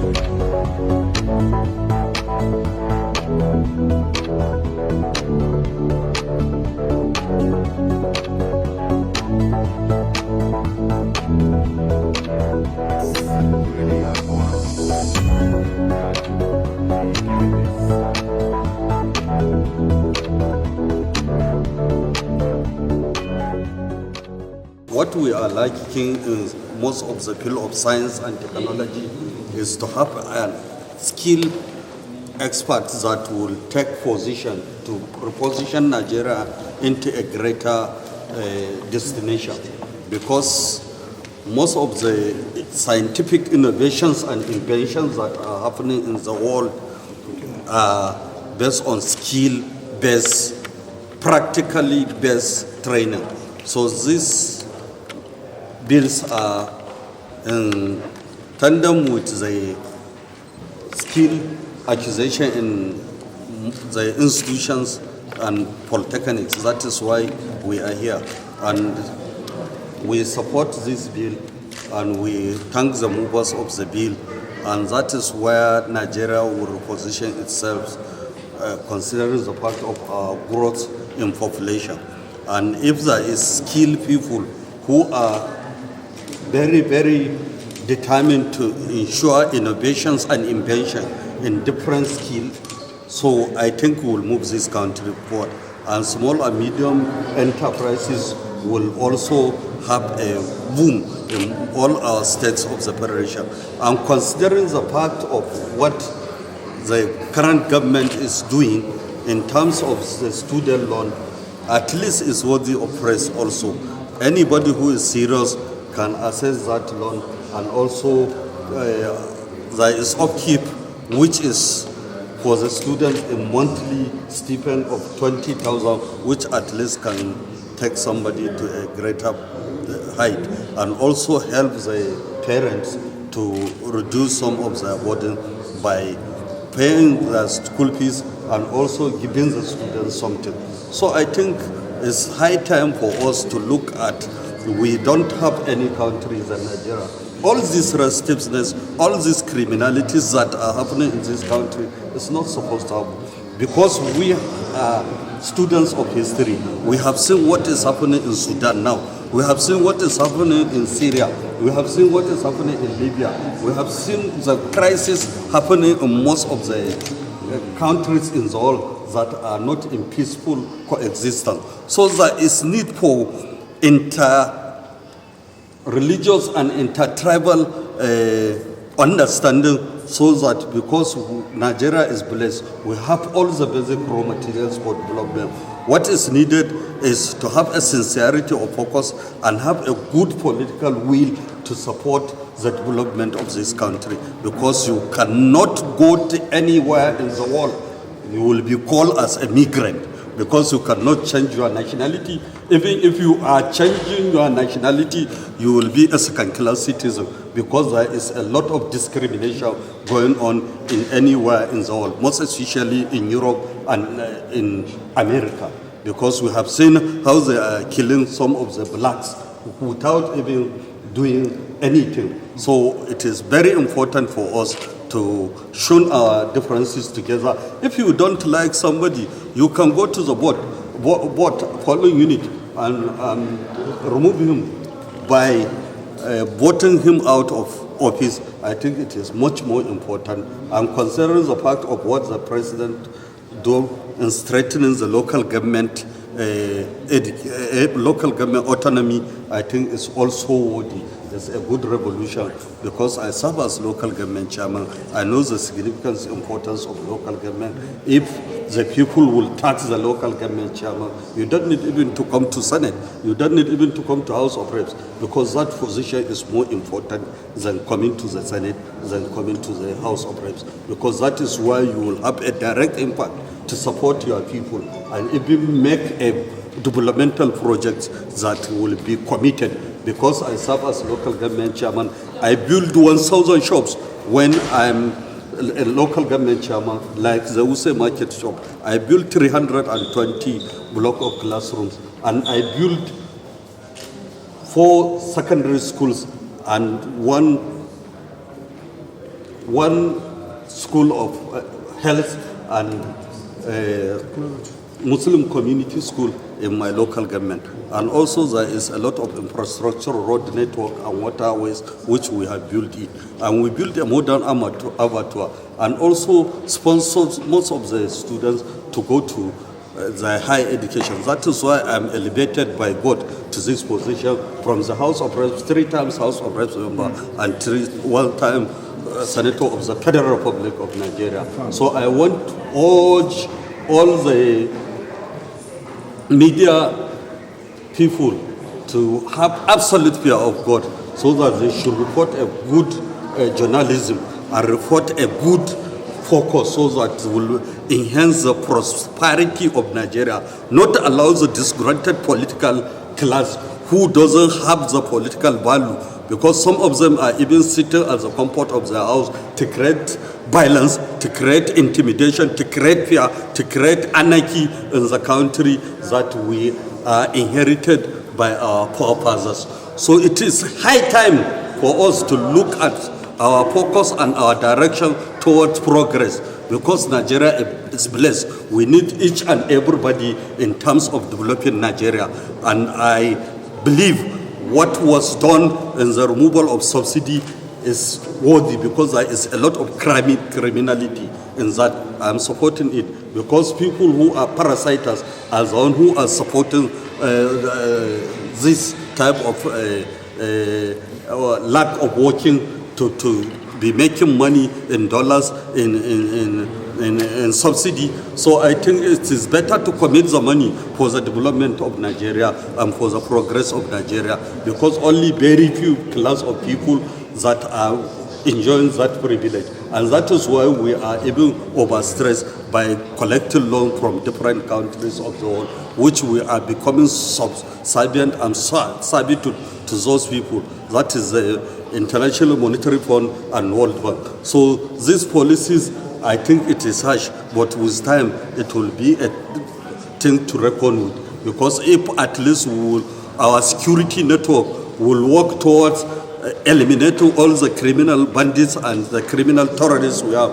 What we are lacking in most of the field of science and technology is to have a skilled expert that will take position to reposition Nigeria into a greater destination, because most of the scientific innovations and inventions that are happening in the world are based on skill-based, practically based training. So these bills are in tandem with the skill acquisition in the institutions and polytechnics. That is why we are here, and we support this bill, and we thank the movers of the bill, and that is where Nigeria will position itself, considering the part of our growth in population. And if there is skilled people who are very, very determined to ensure innovations and invention in different skills, so I think we will move this country forward. And small and medium enterprises will also have a boom in all our states of the federation. And considering the fact of what the current government is doing in terms of the student loan, at least is worthy of praise also. Anybody who is serious can access that loan, and also there is upkeep, which is for the student a monthly stipend of 20,000, which at least can take somebody to a greater height, and also help the parents to reduce some of their burden by paying the school fees and also giving the students something. So I think it's high time for us to look at, we don't have any countries in Nigeria. All this restiveness, all these criminalities that are happening in this country is not supposed to happen. Because we are students of history. We have seen what is happening in Sudan now. We have seen what is happening in Syria. We have seen what is happening in Libya. We have seen the crisis happening in most of the countries in the world that are not in peaceful coexistence. So there is need for inter-religious and inter-tribal understanding, so that because Nigeria is blessed, we have all the basic raw materials for development. What is needed is to have a sincerity of focus and have a good political will to support the development of this country, because you cannot go to anywhere in the world. You will be called as a migrant, because you cannot change your nationality. Even if you are changing your nationality, you will be a second-class citizen, because there is a lot of discrimination going on in anywhere in the world, most especially in Europe and in America, because we have seen how they are killing some of the blacks without even doing anything. So it is very important for us to shun our differences together. If you don't like somebody, you can go to the board following unit and remove him by voting him out of office. I think it is much more important. And considering the fact of what the president do in strengthening the local government, local government autonomy, I think is also worthy. It's a good revolution, because I serve as local government chairman. I know the significance, importance of local government. If the people will tax the local government chairman, you don't need even to come to Senate. You don't need even to come to House of Reps, because that position is more important than coming to the Senate, than coming to the House of Reps, because that is where you will have a direct impact to support your people and even make a developmental projects that will be committed. Because I serve as local government chairman, I build 1,000 shops when I'm a local government chairman, like the Use Market shop. I built 320 block of classrooms, and I built 4 secondary schools and 1 one school of health and Muslim community school in my local government. And also there is a lot of infrastructure, road network and waterways which we have built it. And we built a modern abattoir and also sponsored most of the students to go to the higher education. That is why I'm elevated by God to this position from the House of Reps, 3 times House of Reps member and 1 time Senator of the Federal Republic of Nigeria. So I want to urge all the media people to have absolute fear of God so that they should report a good journalism and report a good focus so that it will enhance the prosperity of Nigeria, not allow the disgruntled political class who doesn't have the political value, because some of them are even sitting at the comfort of their house to create violence, to create intimidation, to create fear, to create anarchy in the country that we inherited by our forefathers. So it is high time for us to look at our focus and our direction towards progress, because Nigeria is blessed. We need each and everybody in terms of developing Nigeria. And I believe what was done in the removal of subsidy is worthy, because there is a lot of criminality in that. I'm supporting it because people who are parasiters are the ones who are supporting this type of lack of working to be making money in dollars in subsidy. So I think it is better to commit the money for the development of Nigeria and for the progress of Nigeria, because only very few class of people that are enjoying that privilege. And that is why we are even overstressed by collecting loans from different countries of the world, which we are becoming subservient and savvy to those people. That is the International Monetary Fund and World Bank. So these policies, I think it is harsh, but with time it will be a thing to reckon with. Because if at least our security network will work towards eliminating all the criminal bandits and the criminal terrorists we have,